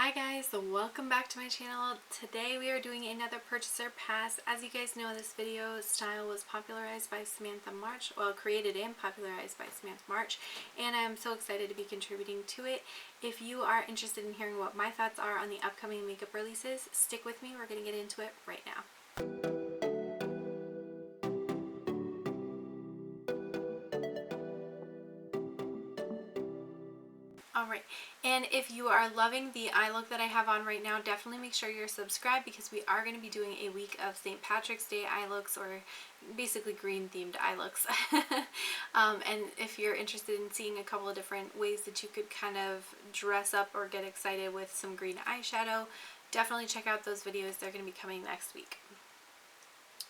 Hi guys, welcome back to my channel. Today we are doing another purchaser pass. As you guys know, this video style was popularized by Samantha March, well, created and popularized by Samantha March, and I'm so excited to be contributing to it. If you are interested in hearing what my thoughts are on the upcoming makeup releases, stick with me. We're going to get into it right now. Alright, and if you are loving the eye look that I have on right now, definitely make sure you're subscribed because we are going to be doing a week of St. Patrick's Day eye looks, or basically green themed eye looks. And if you're interested in seeing a couple of different ways that you could kind of dress up or get excited with some green eyeshadow, definitely check out those videos. They're going to be coming next week.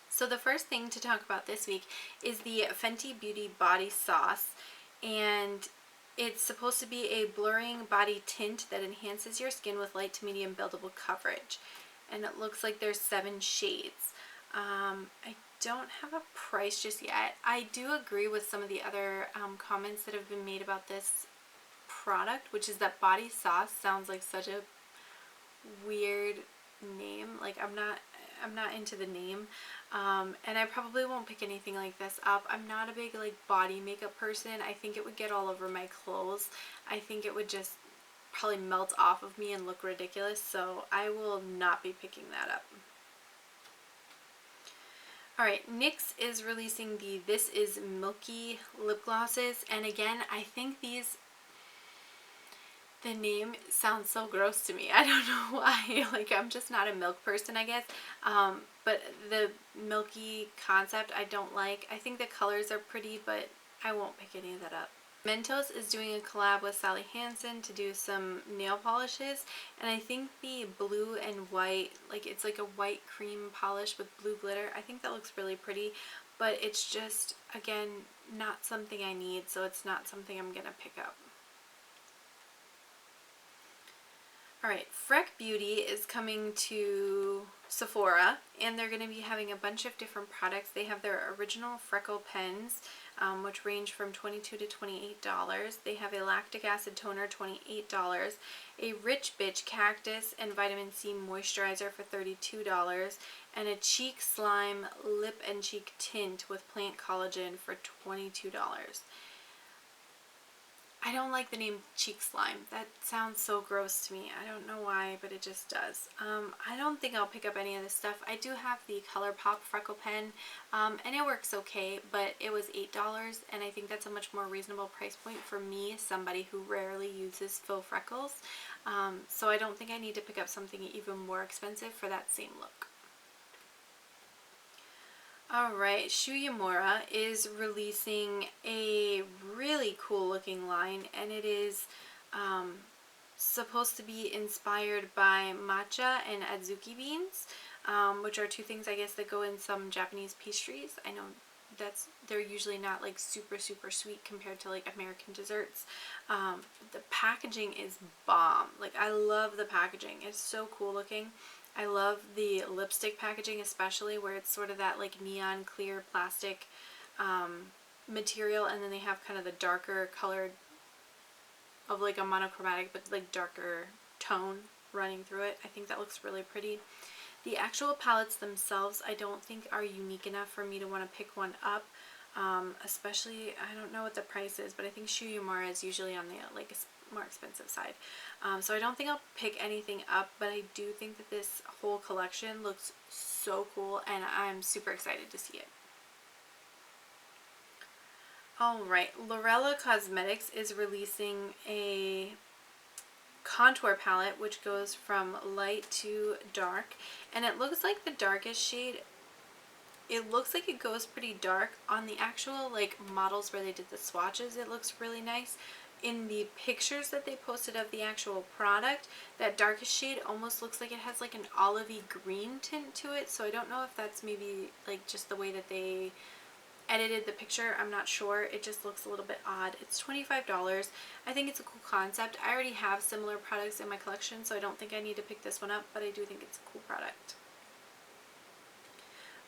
So the first thing to talk about this week is the Fenty Beauty Body Sauce, and it's supposed to be a blurring body tint that enhances your skin with light to medium buildable coverage. And it looks like there's 7 shades. I don't have a price just yet. I do agree with some of the other comments that have been made about this product, which is that body sauce sounds like such a weird name. Like I'm not into the name, and I probably won't pick anything like this up. I'm not a big like body makeup person. I think it would get all over my clothes. I think it would just probably melt off of me and look ridiculous, so I will not be picking that up. Alright, NYX is releasing the This Is Milky lip glosses, and again, I think the name sounds so gross to me. I don't know why. Like, I'm just not a milk person, I guess. But the milky concept I don't like. I think the colors are pretty, but I won't pick any of that up. Mentos is doing a collab with Sally Hansen to do some nail polishes, and I think the blue and white, like it's like a white cream polish with blue glitter, I think that looks really pretty, but it's just, again, not something I need, so it's not something I'm gonna pick up. Alright, Freck Beauty is coming to Sephora, and they're going to be having a bunch of different products. They have their original freckle pens, which range from $22 to $28. They have a lactic acid toner, $28. A Rich Bitch cactus and vitamin C moisturizer for $32. And a cheek slime lip and cheek tint with plant collagen for $22. I don't like the name cheek slime. That sounds so gross to me. I don't know why, but it just does. I don't think I'll pick up any of this stuff. I do have the ColourPop freckle pen, and it works okay, but it was $8, and I think that's a much more reasonable price point for me, somebody who rarely uses faux freckles. So I don't think I need to pick up something even more expensive for that same look. Alright, Shuyamura is releasing a really cool looking line, and it is supposed to be inspired by matcha and adzuki beans, which are two things I guess that go in some Japanese pastries. I know they're usually not like super sweet compared to like American desserts. The packaging is bomb. Like, I love the packaging. It's so cool looking. I love the lipstick packaging, especially where it's sort of that like neon clear plastic material, and then they have kind of the darker colored of like a monochromatic but like darker tone running through it. I think that looks really pretty. The actual palettes themselves I don't think are unique enough for me to want to pick one up, especially, I don't know what the price is, but I think Shuyamura is usually on the like more expensive side. So I don't think I'll pick anything up, but I do think that this whole collection looks so cool, and I'm super excited to see it. Alright, Lorella Cosmetics is releasing a contour palette which goes from light to dark, and it looks like the darkest shade, it looks like it goes pretty dark. On the actual like models where they did the swatches, it looks really nice. In the pictures that they posted of the actual product, that darkest shade almost looks like it has like an olivey green tint to it, so I don't know if that's maybe like just the way that they edited the picture. I'm not sure. It just looks a little bit odd. It's $25. I think it's a cool concept. I already have similar products in my collection, so I don't think I need to pick this one up, but I do think it's a cool product.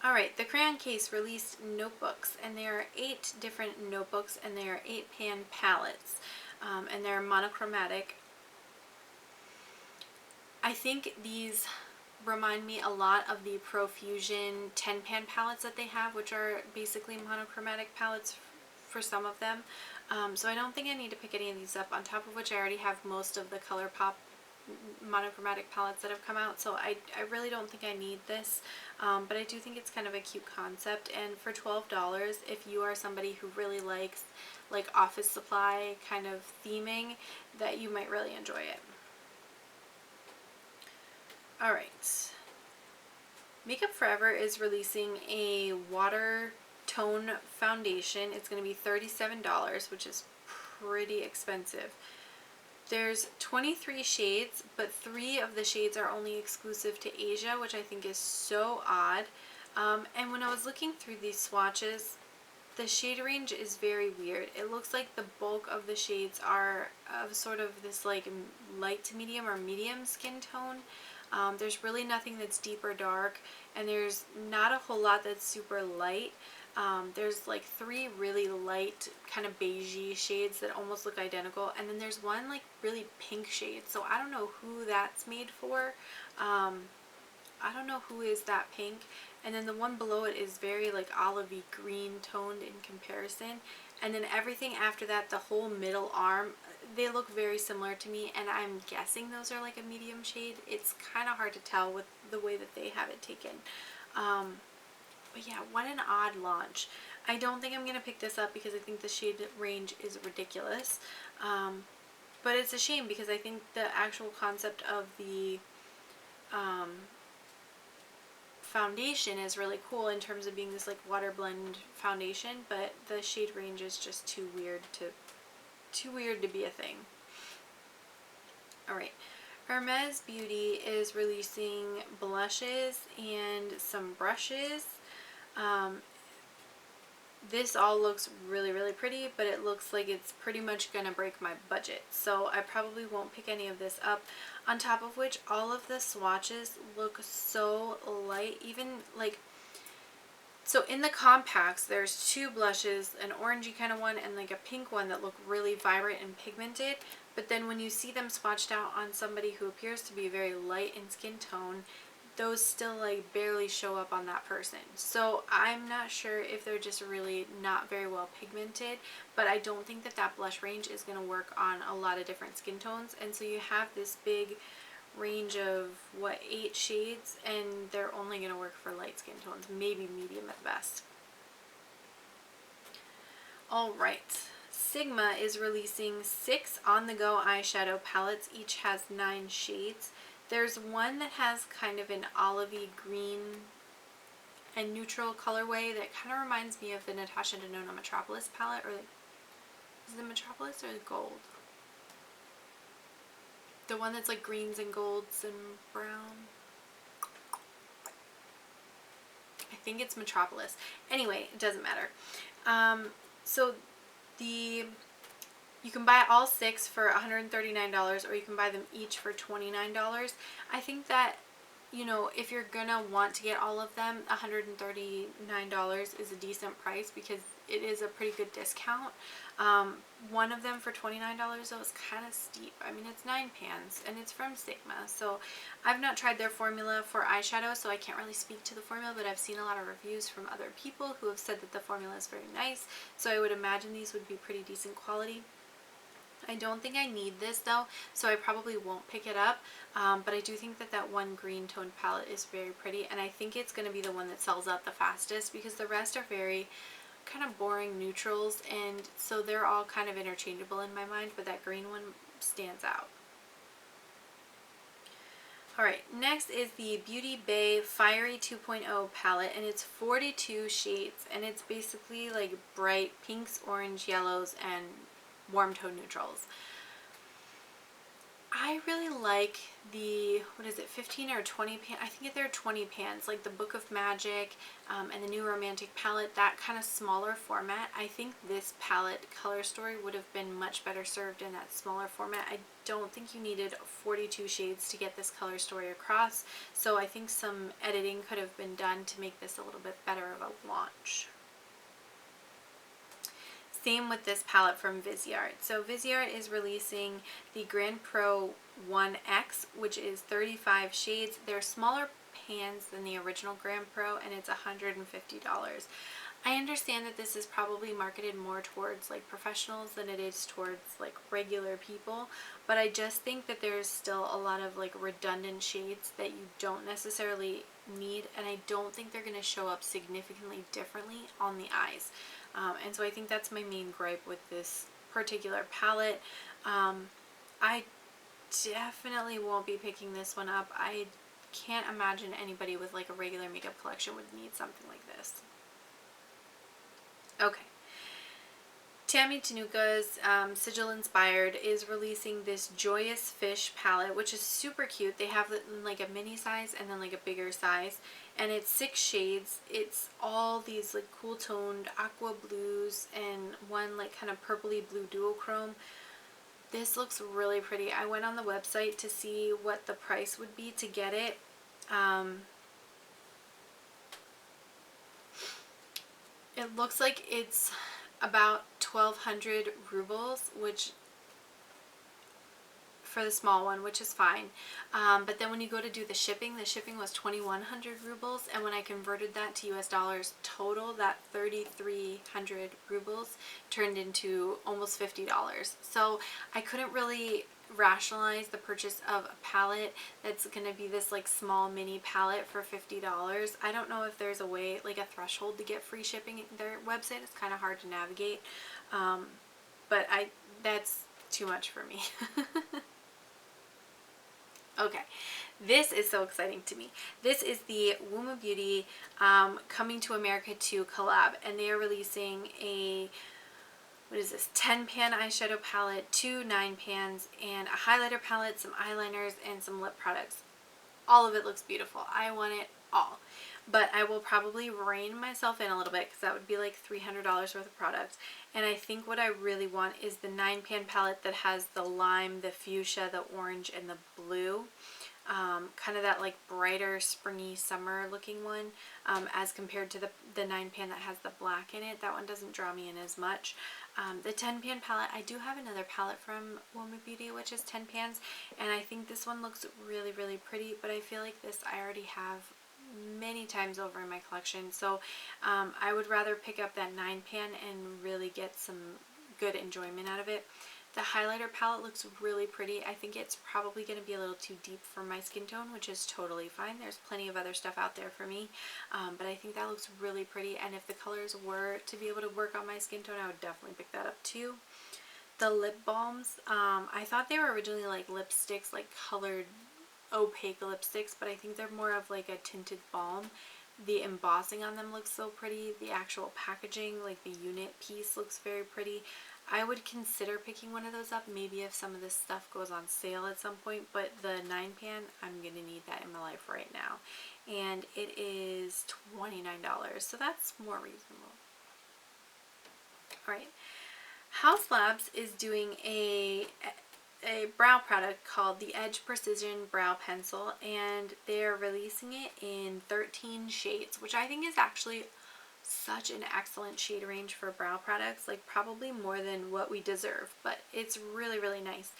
Alright, the Crayon Case released notebooks, and there are 8 different notebooks, and they are 8-pan palettes, and they're monochromatic. I think these remind me a lot of the Profusion 10-pan palettes that they have, which are basically monochromatic palettes for some of them. So I don't think I need to pick any of these up, on top of which I already have most of the ColourPop monochromatic palettes that have come out, so I really don't think I need this, but I do think it's kind of a cute concept, and for $12, if you are somebody who really likes like office supply kind of theming, that you might really enjoy it. Alright, Makeup Forever is releasing a water tone foundation. It's going to be $37, which is pretty expensive. There's 23 shades, but 3 of the shades are only exclusive to Asia, which I think is so odd. And when I was looking through these swatches, the shade range is very weird. It looks like the bulk of the shades are of sort of this like light to medium or medium skin tone. There's really nothing that's deep or dark, and there's not a whole lot that's super light. There's like 3 really light kind of beigey shades that almost look identical, and then there's one like really pink shade, so I don't know who that's made for. I don't know who is that pink, and then the one below it is very like olivey green toned in comparison, and then everything after that, the whole middle arm, they look very similar to me, and I'm guessing those are like a medium shade. It's kind of hard to tell with the way that they have it taken. But yeah, what an odd launch. I don't think I'm going to pick this up because I think the shade range is ridiculous. But it's a shame because I think the actual concept of the foundation is really cool in terms of being this like water blend foundation, but the shade range is just too weird to be a thing. Alright, Hermes Beauty is releasing blushes and some brushes. This all looks really pretty, but it looks like it's pretty much gonna break my budget, so I probably won't pick any of this up. On top of which, all of the swatches look so light, even like, so in the compacts there's 2 blushes, an orangey kind of one and like a pink one, that look really vibrant and pigmented, but then when you see them swatched out on somebody who appears to be very light in skin tone, those still like barely show up on that person. So I'm not sure if they're just really not very well pigmented, but I don't think that that blush range is going to work on a lot of different skin tones, and so you have this big range of what, 8 shades, and they're only going to work for light skin tones, maybe medium at best. Alright, Sigma is releasing 6 on-the-go eyeshadow palettes. Each has 9 shades. There's one that has kind of an olivey green and neutral colorway that kind of reminds me of the Natasha Denona Metropolis palette, or like, is it Metropolis or Gold? The one that's like greens and golds and brown. I think it's Metropolis. Anyway, it doesn't matter. So you can buy all 6 for $139, or you can buy them each for $29. I think that, you know, if you're gonna want to get all of them, $139 is a decent price because it is a pretty good discount. One of them for $29 though is kind of steep. I mean, it's 9 pans and it's from Sigma, so I've not tried their formula for eyeshadow, so I can't really speak to the formula, but I've seen a lot of reviews from other people who have said that the formula is very nice, so I would imagine these would be pretty decent quality. I don't think I need this though, so I probably won't pick it up, but I do think that that one green toned palette is very pretty, and I think it's going to be the one that sells out the fastest because the rest are very kind of boring neutrals, and so they're all kind of interchangeable in my mind, but that green one stands out. Alright, next is the Beauty Bay Fiery 2.0 palette, and it's 42 shades, and it's basically like bright pinks, orange, yellows, and warm tone neutrals. I really like the, what is it, 15 or 20 pan, I think they're 20 pans, like the Book of Magic and the New Romantic palette, that kind of smaller format. I think this palette, Color Story, would have been much better served in that smaller format. I don't think you needed 42 shades to get this Color Story across, so I think some editing could have been done to make this a little bit better of a launch. Same with this palette from Viseart. So Viseart is releasing the Grand Pro 1X, which is 35 shades. They're smaller pans than the original Grand Pro, and it's $150. I understand that this is probably marketed more towards like professionals than it is towards like regular people, but I just think that there's still a lot of like redundant shades that you don't necessarily need, and I don't think they're going to show up significantly differently on the eyes. And so I think that's my main gripe with this particular palette. I definitely won't be picking this one up. I can't imagine anybody with like a regular makeup collection would need something like this. Okay. Tammy Tenuka's Sigil Inspired is releasing this Joyous Fish palette, which is super cute. They have it in like a mini size and then like a bigger size, and it's 6 shades. It's all these like cool toned aqua blues and one like kind of purpley blue duochrome. This looks really pretty. I went on the website to see what the price would be to get it. It looks like it's about 1,200 rubles, which for the small one, which is fine. But then when you go to do the shipping was 2,100 rubles, and when I converted that to US dollars total, that 3,300 rubles turned into almost $50. So I couldn't really rationalize the purchase of a palette that's going to be this like small mini palette for $50. I don't know if there's a way, like a threshold to get free shipping. Their website is kind of hard to navigate, but that's too much for me. Okay, this is so exciting to me. This is the Ombre Beauty Coming to America 2 collab, and they are releasing a, what is this, 10 pan eyeshadow palette, 2 9 pans, and a highlighter palette, some eyeliners, and some lip products. All of it looks beautiful. I want it all. But I will probably rein myself in a little bit because that would be like $300 worth of product. And I think what I really want is the 9 pan palette that has the lime, the fuchsia, the orange, and the blue. Kind of that like brighter springy summer looking one, as compared to the 9 pan that has the black in it. That one doesn't draw me in as much. The 10 pan palette, I do have another palette from Ombre Beauty which is 10 pans, and I think this one looks really, really pretty, but I feel like this I already have many times over in my collection, so I would rather pick up that 9 pan and really get some good enjoyment out of it. The highlighter palette looks really pretty. I think it's probably going to be a little too deep for my skin tone, which is totally fine. There's plenty of other stuff out there for me, but I think that looks really pretty, and if the colors were to be able to work on my skin tone, I would definitely pick that up too. The lip balms, I thought they were originally like lipsticks, like colored opaque lipsticks, but I think they're more of like a tinted balm. The embossing on them looks so pretty. The actual packaging, like the unit piece, looks very pretty. I would consider picking one of those up maybe if some of this stuff goes on sale at some point, but the 9 pan, I'm going to need that in my life right now. And it is $29, so that's more reasonable. Alright, Haus Labs is doing a brow product called the Edge Precision Brow Pencil, and they're releasing it in 13 shades, which I think is actually such an excellent shade range for brow products, like probably more than what we deserve, but it's really, really nice.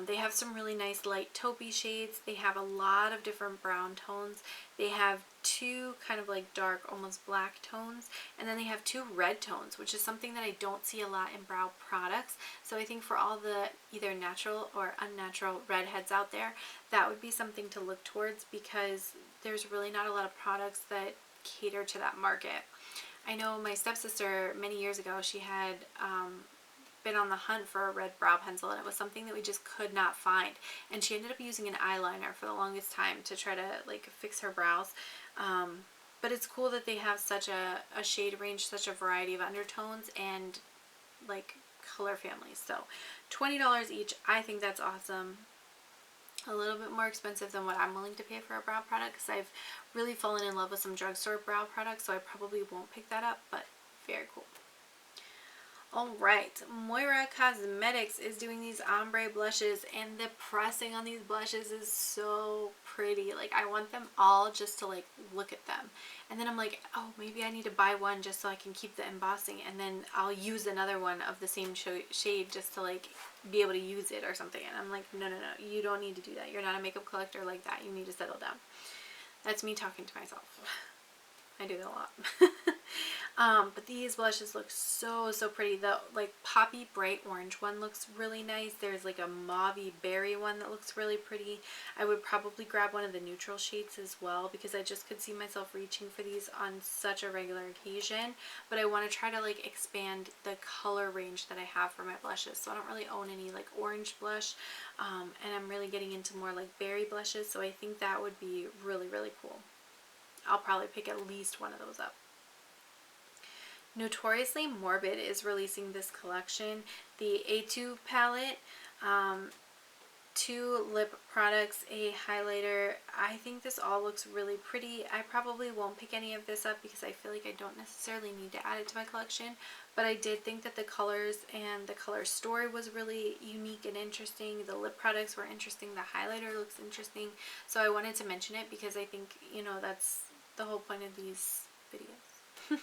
They have some really nice light taupey shades. They have a lot of different brown tones. They have 2 kind of like dark, almost black tones, and then they have 2 red tones, which is something that I don't see a lot in brow products. So I think for all the either natural or unnatural redheads out there, that would be something to look towards, because there's really not a lot of products that cater to that market. I know my stepsister many years ago, she had been on the hunt for a red brow pencil, and it was something that we just could not find, and she ended up using an eyeliner for the longest time to try to like fix her brows. But it's cool that they have such a shade range, such a variety of undertones and like color families. So $20 each, I think that's awesome. A little bit more expensive than what I'm willing to pay for a brow product, because I've really fallen in love with some drugstore brow products, so I probably won't pick that up, but very cool. Alright, Moira Cosmetics is doing these ombre blushes, and the pressing on these blushes is so pretty. Like, I want them all just to like look at them, and then I'm like, oh, maybe I need to buy one just so I can keep the embossing, and then I'll use another one of the same shade just to like be able to use it or something. And I'm like, no, no, no, you don't need to do that. You're not a makeup collector like that. You need to settle down. That's me talking to myself. I do that a lot. But these blushes look so pretty. The like poppy bright orange one looks really nice. There's like a mauvey berry one that looks really pretty. I would probably grab one of the neutral shades as well, because I just could see myself reaching for these on such a regular occasion. But I want to try to like expand the color range that I have for my blushes. So I don't really own any like orange blush, and I'm really getting into more like berry blushes. So I think that would be really cool. I'll probably pick at least one of those up. Notoriously Morbid is releasing this collection, the A2 palette, 2 lip products, a highlighter. I think this all looks really pretty. I probably won't pick any of this up because I feel like I don't necessarily need to add it to my collection, but I did think that the colors and the color story was really unique and interesting. The lip products were interesting. The highlighter looks interesting. So I wanted to mention it because I think, you know, that's the whole point of these videos.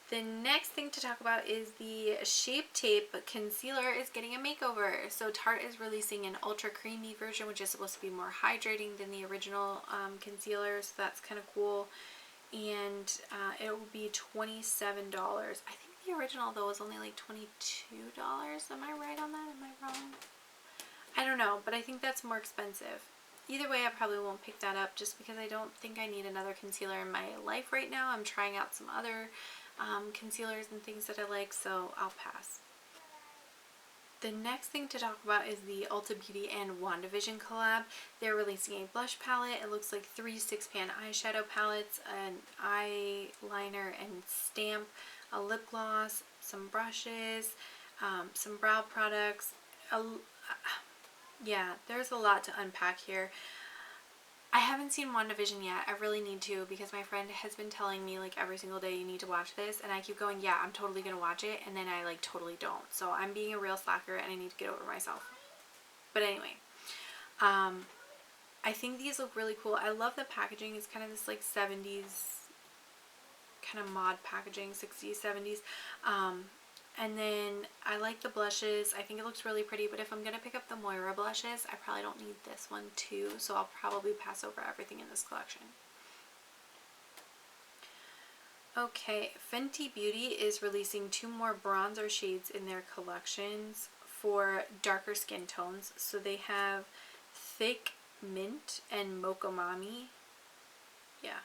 The next thing to talk about is the Shape Tape Concealer is getting a makeover. So Tarte is releasing an ultra creamy version, which is supposed to be more hydrating than the original concealer, so that's kind of cool. And it will be $27. I think the original though was only like $22. Am I right on that? Am I wrong? I don't know, but I think that's more expensive. Either way, I probably won't pick that up just because I don't think I need another concealer in my life right now. I'm trying out some other concealers and things that I like, so I'll pass. The next thing to talk about is the Ulta Beauty and WandaVision collab. They're releasing a blush palette. It looks like 3 6-pan eyeshadow palettes, an eyeliner and stamp, a lip gloss, some brushes, some brow products. Yeah, there's a lot to unpack here. I haven't seen WandaVision yet. I really need to, because my friend has been telling me like every single day, you need to watch this, and I keep going, yeah, I'm totally gonna watch it, and then I like totally don't. So I'm being a real slacker and I need to get over myself. But anyway, I think these look really cool. I love the packaging. It's kind of this like 70s kind of mod packaging, 60s, 70s. And then I like the blushes. I think it looks really pretty, but if I'm going to pick up the Moira blushes, I probably don't need this one too, so I'll probably pass over everything in this collection. Okay, Fenty Beauty is releasing 2 more bronzer shades in their collections for darker skin tones. So they have Thick Mint and Mocha Mami. Yeah.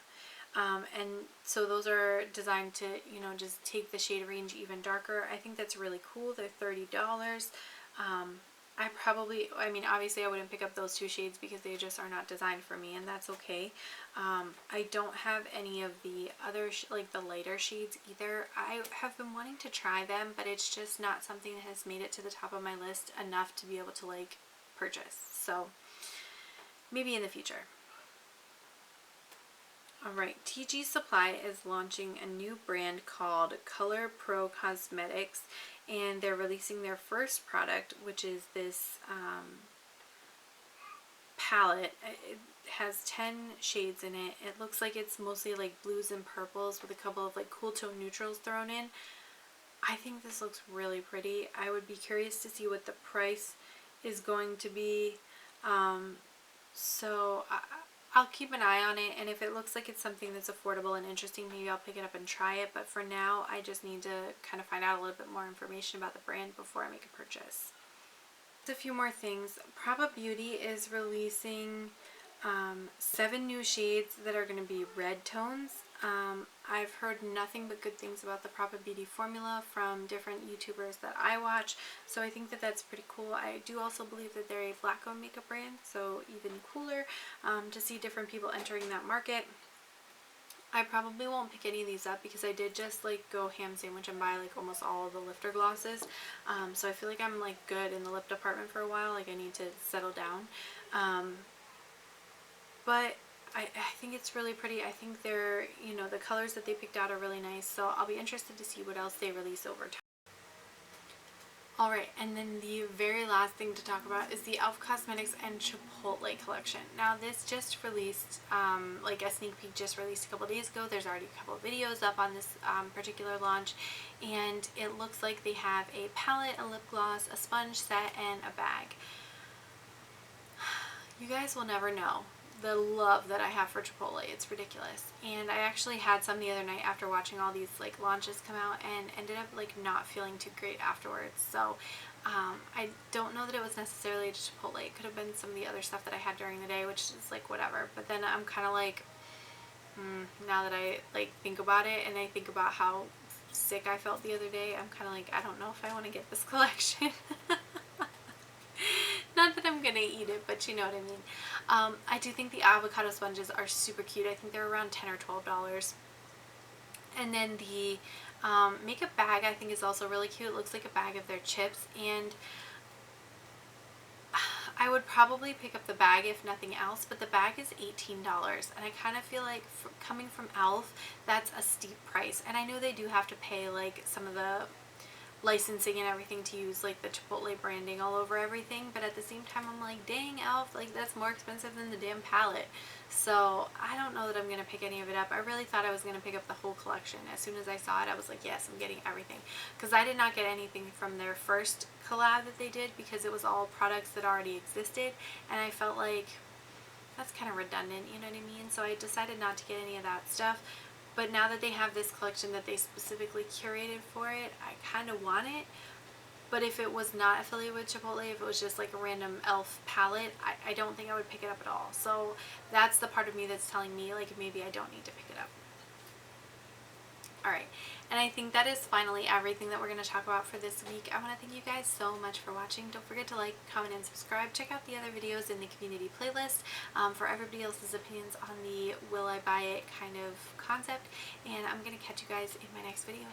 And so those are designed to, you know, just take the shade range even darker. I think that's really cool. They're $30. I mean, obviously I wouldn't pick up those 2 shades because they just are not designed for me, and that's okay. I don't have any of the other, like the lighter shades either. I have been wanting to try them, but it's just not something that has made it to the top of my list enough to be able to like purchase. So maybe in the future. Alright, TG Supply is launching a new brand called Color Pro Cosmetics, and they're releasing their first product, which is this palette. It has 10 shades in it. It looks like it's mostly like blues and purples with a couple of like cool tone neutrals thrown in. I think this looks really pretty. I would be curious to see what the price is going to be. So I'll keep an eye on it, and if it looks like it's something that's affordable and interesting, maybe I'll pick it up and try it. But for now, I just need to kind of find out a little bit more information about the brand before I make a purchase. A few more things. Freck Beauty is releasing 7 new shades that are going to be red tones. I've heard nothing but good things about the Freck Beauty formula from different YouTubers that I watch, so I think that that's pretty cool. I do also believe that they're a black-owned makeup brand, so even cooler to see different people entering that market. I probably won't pick any of these up because I did just like go ham sandwich and buy like almost all of the lifter glosses. So I feel like I'm like good in the lip department for a while. Like I need to settle down. But I think it's really pretty. I think they're, you know, the colors that they picked out are really nice. So I'll be interested to see what else they release over time. Alright, and then the very last thing to talk about is the e.l.f. Cosmetics and Chipotle collection. Now this just released, like a sneak peek just released a couple days ago. There's already a couple of videos up on this particular launch, and it looks like they have a palette, a lip gloss, a sponge set, and a bag. You guys will never know the love that I have for Chipotle. It's ridiculous. And I actually had some the other night after watching all these like launches come out, and ended up like not feeling too great afterwards. So I don't know that it was necessarily Chipotle. It could have been some of the other stuff that I had during the day, which is like whatever. But then I'm kind of like, now that I like think about it, and I think about how sick I felt the other day, I'm kind of like, I don't know if I want to get this collection. Not that I'm gonna eat it, but you know what I mean. I do think the avocado sponges are super cute. I think they're around $10 or $12. And then the makeup bag I think is also really cute. It looks like a bag of their chips, and I would probably pick up the bag if nothing else, but the bag is $18, and I kind of feel like coming from e.l.f. that's a steep price. And I know they do have to pay like some of the licensing and everything to use like the Chipotle branding all over everything, but at the same time I'm like, dang, e.l.f., like that's more expensive than the damn palette. So I don't know that I'm gonna pick any of it up. I really thought I was gonna pick up the whole collection. As soon as I saw it, I was like, yes, I'm getting everything, because I did not get anything from their first collab that they did, because it was all products that already existed, and I felt like that's kind of redundant, you know what I mean? So I decided not to get any of that stuff. But now that they have this collection that they specifically curated for it, I kind of want it. But if it was not affiliated with Chipotle, if it was just like a random e.l.f. palette, I don't think I would pick it up at all. So that's the part of me that's telling me like maybe I don't need to pick it up. Alright, and I think that is finally everything that we're going to talk about for this week. I want to thank you guys so much for watching. Don't forget to like, comment, and subscribe. Check out the other videos in the community playlist for everybody else's opinions on the will I buy it kind of concept. And I'm going to catch you guys in my next video.